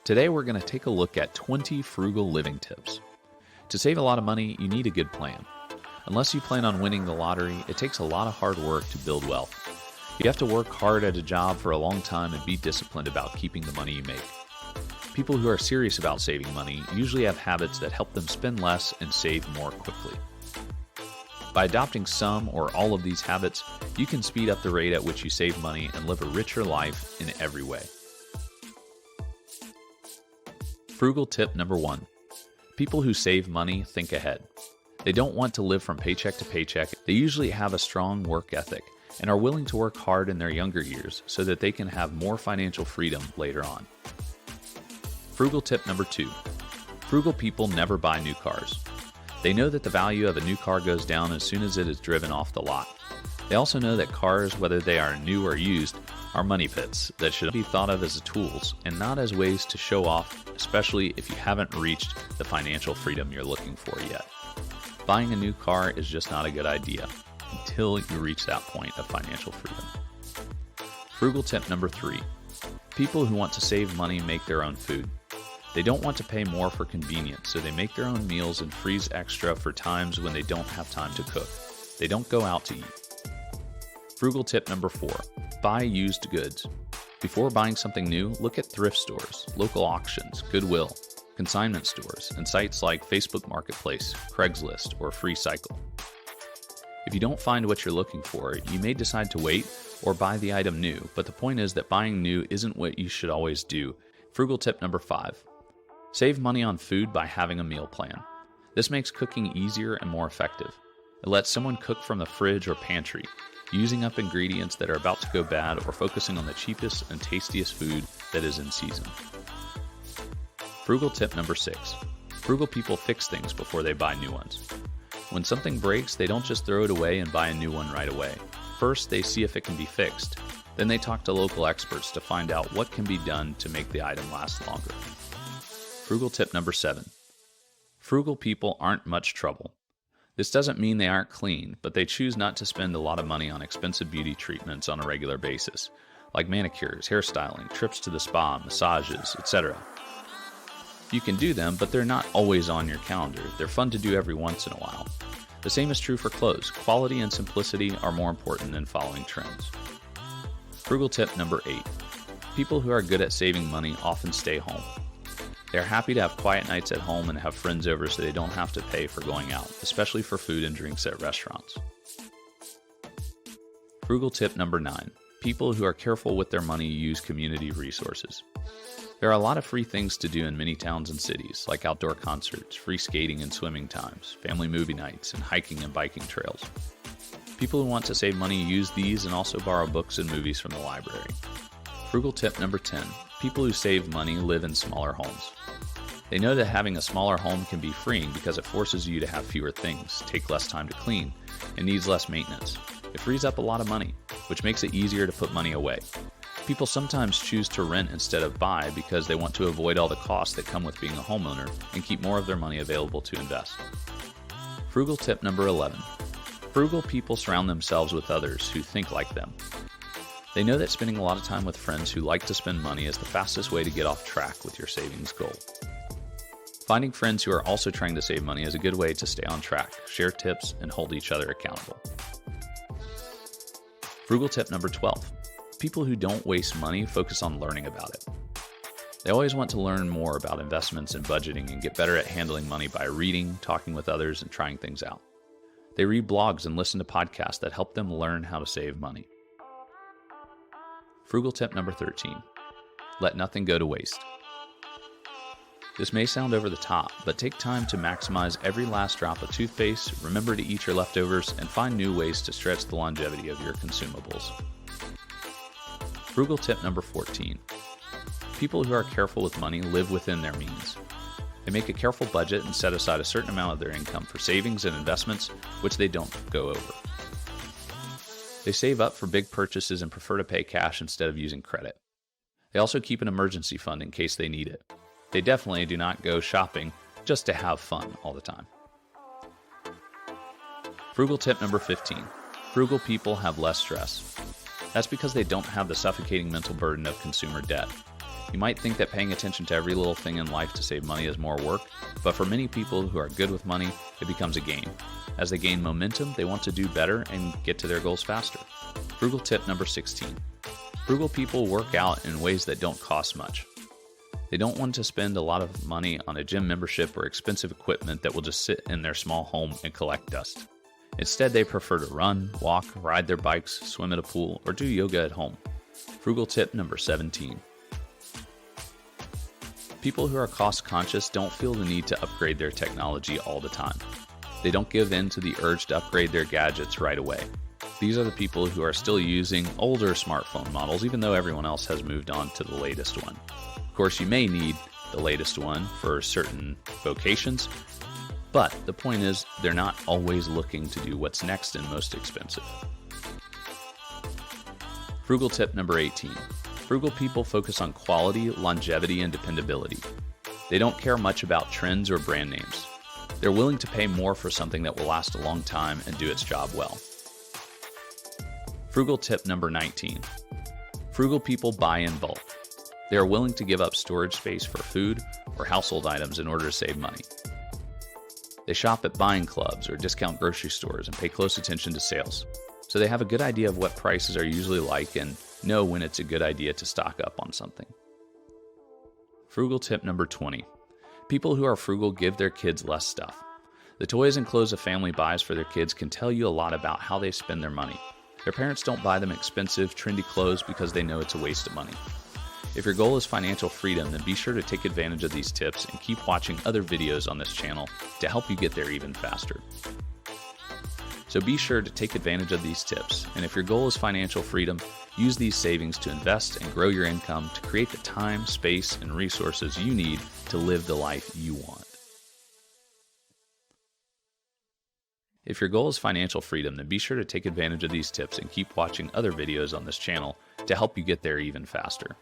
Today we're going to take a look at 20 frugal living tips. To save a lot of money, you need a good plan. Unless you plan on winning the lottery, it takes a lot of hard work to build wealth. You have to work hard at a job for a long time and be disciplined about keeping the money you make. People who are serious about saving money usually have habits that help them spend less and save more quickly. By adopting some or all of these habits, you can speed up the rate at which you save money and live a richer life in every way. Frugal tip number 1. People who save money think ahead. They don't want to live from paycheck to paycheck. They usually have a strong work ethic and are willing to work hard in their younger years so that they can have more financial freedom later on. Frugal tip number 2. Frugal people never buy new cars. They know that the value of a new car goes down as soon as it is driven off the lot. They also know that cars, whether they are new or used, are money pits that should be thought of as tools and not as ways to show off, especially if you haven't reached the financial freedom you're looking for yet. Buying a new car is just not a good idea until you reach that point of financial freedom. Frugal tip number 3. People who want to save money make their own food. They don't want to pay more for convenience, so they make their own meals and freeze extra for times when they don't have time to cook. They don't go out to eat. Frugal tip number 4. Buy used goods. Before buying something new, look at thrift stores, local auctions, Goodwill, consignment stores, and sites like Facebook Marketplace, Craigslist, or FreeCycle. If you don't find what you're looking for, you may decide to wait or buy the item new, but the point is that buying new isn't what you should always do. Frugal tip number 5. Save money on food by having a meal plan. This makes cooking easier and more effective. It lets someone cook from the fridge or pantry, using up ingredients that are about to go bad or focusing on the cheapest and tastiest food that is in season. Frugal tip number 6. Frugal people fix things before they buy new ones. When something breaks, they don't just throw it away and buy a new one right away. First, they see if it can be fixed. Then they talk to local experts to find out what can be done to make the item last longer. Frugal tip number 7. Frugal people aren't much trouble. This doesn't mean they aren't clean, but they choose not to spend a lot of money on expensive beauty treatments on a regular basis, like manicures, hairstyling, trips to the spa, massages, etc. You can do them, but they're not always on your calendar. They're fun to do every once in a while. The same is true for clothes. Quality and simplicity are more important than following trends. Frugal tip number 8. People who are good at saving money often stay home. They are happy to have quiet nights at home and have friends over so they don't have to pay for going out, especially for food and drinks at restaurants. Frugal tip number 9. People who are careful with their money use community resources. There are a lot of free things to do in many towns and cities, like outdoor concerts, free skating and swimming times, family movie nights, and hiking and biking trails. People who want to save money use these and also borrow books and movies from the library. Frugal tip number 10. People who save money live in smaller homes. They know that having a smaller home can be freeing because it forces you to have fewer things, take less time to clean, and needs less maintenance. It frees up a lot of money, which makes it easier to put money away. People sometimes choose to rent instead of buy because they want to avoid all the costs that come with being a homeowner and keep more of their money available to invest. Frugal tip number 11. Frugal people surround themselves with others who think like them. They know that spending a lot of time with friends who like to spend money is the fastest way to get off track with your savings goal. Finding friends who are also trying to save money is a good way to stay on track, share tips, and hold each other accountable. Frugal tip number 12. People who don't waste money focus on learning about it. They always want to learn more about investments and budgeting and get better at handling money by reading, talking with others, and trying things out. They read blogs and listen to podcasts that help them learn how to save money. Frugal tip number 13. Let nothing go to waste. This may sound over the top, but take time to maximize every last drop of toothpaste, remember to eat your leftovers, and find new ways to stretch the longevity of your consumables. Frugal tip number 14. People who are careful with money live within their means. They make a careful budget and set aside a certain amount of their income for savings and investments, which they don't go over. They save up for big purchases and prefer to pay cash instead of using credit. They also keep an emergency fund in case they need it. They definitely do not go shopping just to have fun all the time. Frugal tip number 15. Frugal people have less stress. That's because they don't have the suffocating mental burden of consumer debt. You might think that paying attention to every little thing in life to save money is more work, but for many people who are good with money, it becomes a game. As they gain momentum, they want to do better and get to their goals faster. Frugal tip number 16. Frugal people work out in ways that don't cost much. They don't want to spend a lot of money on a gym membership or expensive equipment that will just sit in their small home and collect dust. Instead, they prefer to run, walk, ride their bikes, swim at a pool, or do yoga at home. Frugal tip number 17. People who are cost conscious don't feel the need to upgrade their technology all the time. They don't give in to the urge to upgrade their gadgets right away. These are the people who are still using older smartphone models, even though everyone else has moved on to the latest one. Of course, you may need the latest one for certain vocations, but the point is they're not always looking to do what's next and most expensive. Frugal tip number 18. Frugal people focus on quality, longevity, and dependability. They don't care much about trends or brand names. They're willing to pay more for something that will last a long time and do its job well. Frugal tip number 19. Frugal people buy in bulk. They are willing to give up storage space for food or household items in order to save money. They shop at buying clubs or discount grocery stores and pay close attention to sales. So they have a good idea of what prices are usually like and know when it's a good idea to stock up on something. Frugal tip number 20. People who are frugal give their kids less stuff. The toys and clothes a family buys for their kids can tell you a lot about how they spend their money. Their parents don't buy them expensive, trendy clothes because they know it's a waste of money. If your goal is financial freedom, then be sure to take advantage of these tips and keep watching other videos on this channel to help you get there even faster. So be sure to take advantage of these tips, and if your goal is financial freedom, use these savings to invest and grow your income to create the time, space, and resources you need to live the life you want. If your goal is financial freedom, then be sure to take advantage of these tips and keep watching other videos on this channel to help you get there even faster.